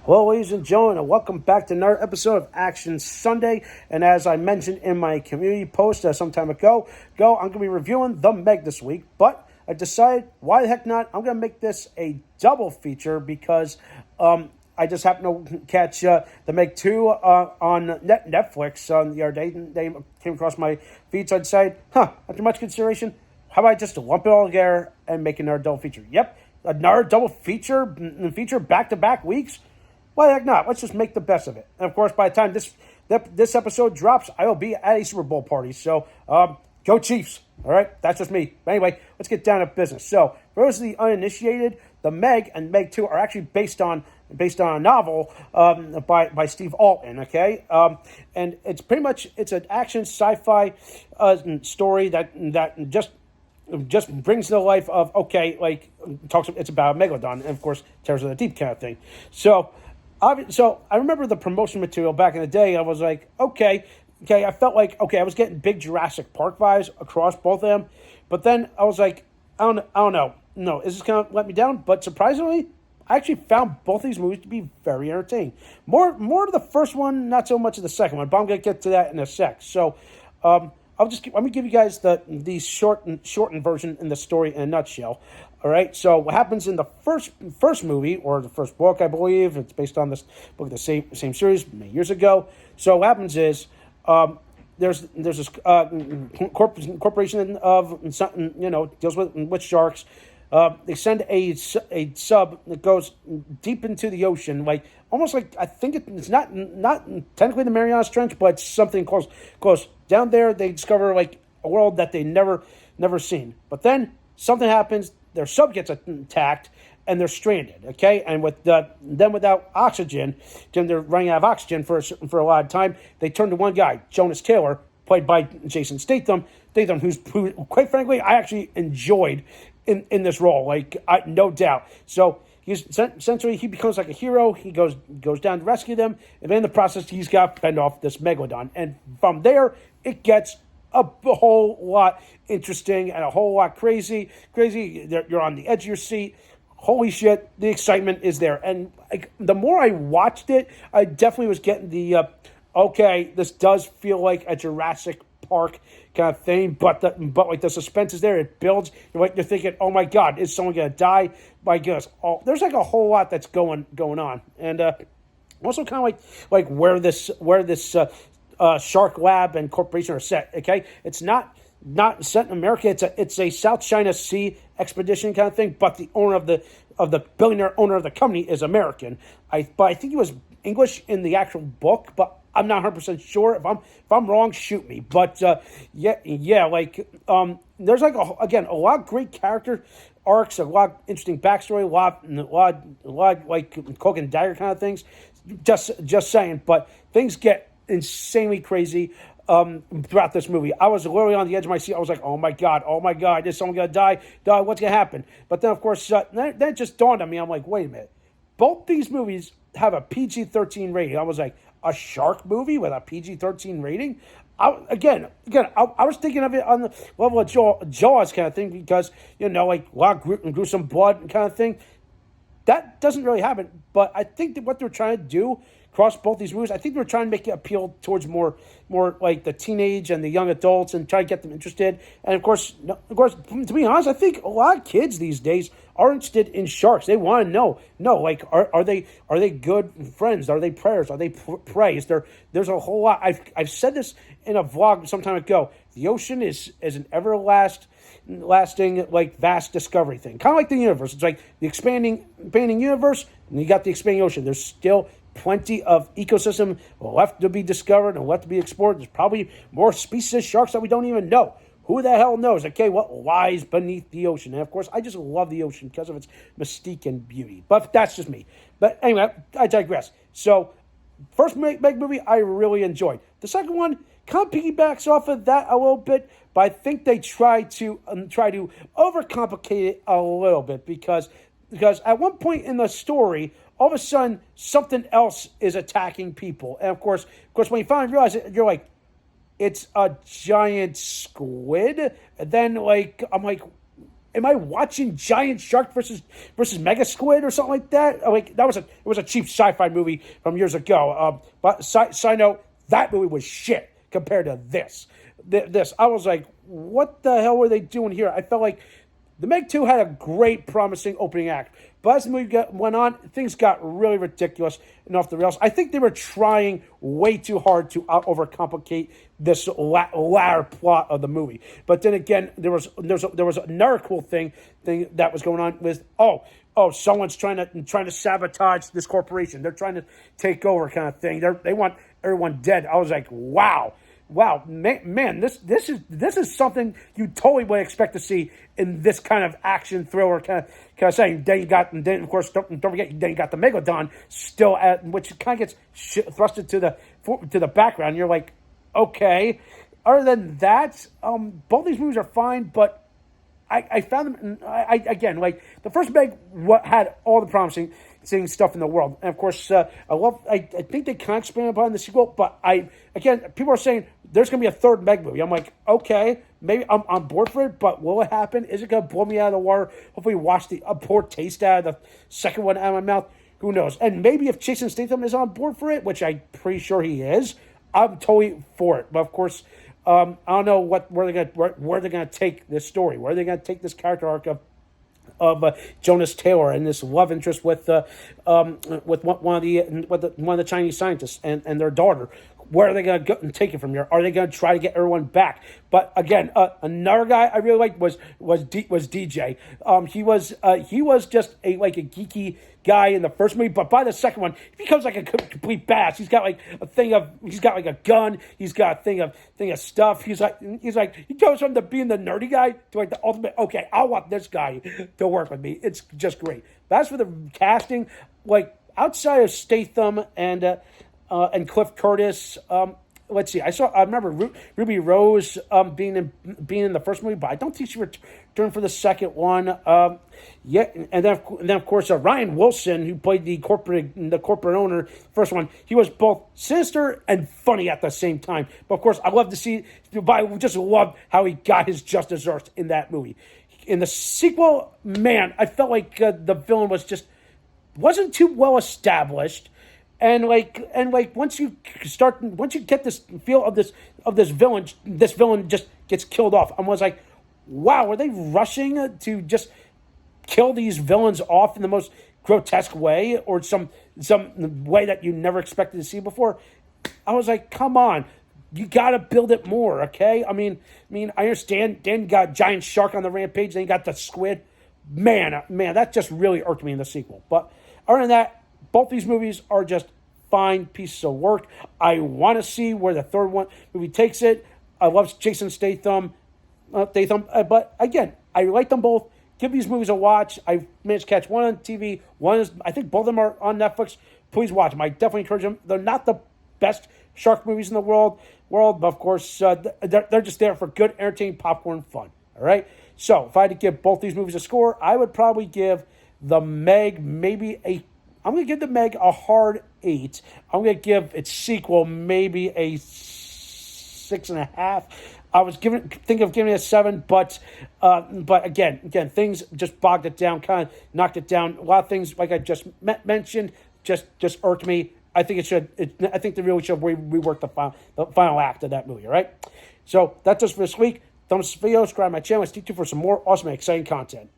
Hello, ladies and gentlemen, and welcome back to another episode of Action Sunday. And as I mentioned in my community post some time ago, I'm going to be reviewing The Meg this week. But I decided, why the heck not? I'm going to make this a double feature because I just happened to catch The Meg 2 on Netflix the other day. They came across my feed, so I decided, after much consideration, how about I just lump it all together and make another double feature? Yep, another double feature back-to-back weeks. Why the heck not? Let's just make the best of it. And of course, by the time this episode drops, I will be at a Super Bowl party. So, go Chiefs. All right, that's just me. But anyway, let's get down to business. So, for those of the uninitiated, The Meg and Meg 2 are actually based on a novel by Steve Alton. Okay, and it's pretty much an action sci-fi story that just brings to the life of it's about a megalodon and of course Terrors of the Deep kind of thing. So I remember the promotion material back in the day. I was like, okay, I felt like I was getting big Jurassic Park vibes across both of them, but then I was like, I don't know, no, is this gonna let me down? But surprisingly, I actually found both these movies to be very entertaining. More to the first one, not so much of the second one, but I'm gonna get to that in a sec. So, let me give you guys the shortened version in the story in a nutshell. All right. So what happens in the first movie, or the first book, I believe it's based on this book, the same series many years ago. So what happens is there's this corporation of deals with sharks. They send a sub that goes deep into the ocean, almost like, I think it's not technically the Marianas Trench, but it's something close. Down there, they discover a world that they never seen. But then something happens. Their sub gets attacked, and they're stranded. Okay, and with them without oxygen, then they're running out of oxygen for a lot of time. They turn to one guy, Jonas Taylor, played by Jason Statham, who quite frankly I actually enjoyed in this role, no doubt. So essentially he becomes like a hero. He goes down to rescue them, and then in the process he's got to fend off this megalodon. And from there it gets a whole lot interesting and a whole lot crazy. You're on the edge of your seat. Holy shit, the excitement is there. And the more I watched it, I definitely was getting the this does feel like a Jurassic Park kind of thing, but the suspense is there. It builds. You're thinking, oh my god, is someone gonna die? My goodness, there's a whole lot that's going on, and also kind of like where this Shark Lab and corporation are set. Okay, it's not set in America. It's a South China Sea expedition kind of thing, but the owner of the billionaire owner of the company is American. But I think he was English in the actual book, but I'm not 100% sure. If I'm wrong, shoot me. But there's a lot of great character arcs, a lot of interesting backstory, a lot like cloak and dagger kind of things. Just saying, but things get insanely crazy throughout this movie. I was literally on the edge of my seat. I was like, oh my god, is someone gonna die? What's gonna happen? But then of course, then it just dawned on me. I'm like, wait a minute, both these movies have a PG-13 rating. I was like, a shark movie with a PG-13 rating? I was thinking of it on the level of Jaws kind of thing, because a lot of gruesome blood kind of thing. That doesn't really happen, but I think that what they're trying to do across both these movies, I think they're trying to make it appeal towards more like the teenage and the young adults, and try to get them interested. And of course, to be honest, I think a lot of kids these days are interested in sharks. They want to know, are they good friends? Are they predators? Are they prey? There's a whole lot. I've said this in a vlog some time ago. The ocean is an lasting, vast discovery thing. Kind of like the universe. It's like the expanding universe, and you got the expanding ocean. There's still plenty of ecosystem left to be discovered and left to be explored. There's probably more species of sharks that we don't even know. Who the hell knows? Okay, what lies beneath the ocean? And of course, I just love the ocean because of its mystique and beauty. But that's just me. But anyway, I digress. So, first Meg movie I really enjoyed. The second one kind of piggybacks off of that a little bit, but I think they try to overcomplicate it a little bit because at one point in the story, all of a sudden something else is attacking people, and of course when you finally realize it, you're like, it's a giant squid. And then I'm like, am I watching giant shark versus mega squid or something like that? Like it was a cheap sci-fi movie from years ago. But side note, that movie was shit compared to this. This I was like, what the hell were they doing here? I felt like The Meg 2 had a great, promising opening act. But as the movie went on, things got really ridiculous and off the rails. I think they were trying way too hard to overcomplicate this latter plot of the movie. But then again, there was another cool thing that was going on with, someone's trying to sabotage this corporation. They're trying to take over, kind of thing. They want everyone dead. I was like, wow, man, this is something you totally would expect to see in this kind of action thriller kind of thing. Then of course don't forget, then you got the Megalodon still which kind of gets thrusted to the background. You're like, okay. Other than that, both these movies are fine, but I found them. Again, like the first Meg had all the promising stuff in the world, and of course, I think they kind of expanded upon the sequel. But people are saying there's going to be a third Meg movie. I'm like, okay, maybe I'm on board for it, but will it happen? Is it going to blow me out of the water? Hopefully, wash a poor taste out of the second one out of my mouth. Who knows? And maybe if Jason Statham is on board for it, which I'm pretty sure he is, I'm totally for it. But of course. I don't know where they're gonna take this story. Where are they gonna take this character arc of Jonas Taylor and this love interest with one of the Chinese scientists and their daughter? Where are they going to go and take it from here? Are they going to try to get everyone back? But again, another guy I really liked was DJ. He was just a geeky guy in the first movie, but by the second one, he becomes like a complete badass. He's got like a gun. He's got a thing of stuff. He goes from being the nerdy guy to like the ultimate. Okay, I want this guy to work with me. It's just great. But as for the casting, like outside of Statham and Cliff Curtis. Let's see. I remember Ruby Rose being in the first movie, but I don't think she returned for the second one. And then of course Ryan Wilson, who played the corporate owner, first one. He was both sinister and funny at the same time. But of course, I just loved how he got his just desserts in that movie. In the sequel, man, I felt like the villain wasn't too well established. And once you get this feel of this villain just gets killed off. I was like, wow, are they rushing to just kill these villains off in the most grotesque way or some way that you never expected to see before? I was like, come on, you got to build it more, okay? I mean, I understand. Then you got giant shark on the rampage. Then you got the squid. Man, that just really irked me in the sequel. But other than that, both these movies are just fine pieces of work. I want to see where the third movie takes it. I love Jason Statham, but again, I like them both. Give these movies a watch. I managed to catch one on TV. I think both of them are on Netflix. Please watch them. I definitely encourage them. They're not the best shark movies in the world, but of course, they're just there for good, entertaining popcorn fun. All right. So if I had to give both these movies a score, I would probably give The Meg I'm going to give The Meg a hard 8. I'm going to give its sequel maybe a 6.5. I was thinking of giving it a 7, but again, things just bogged it down, kind of knocked it down. A lot of things, like I just mentioned, just irked me. I think I think they really should rework the final act of that movie. All right. So that's just for this week. Thumbs up this video, subscribe to my channel, and stay tuned for some more awesome and exciting content.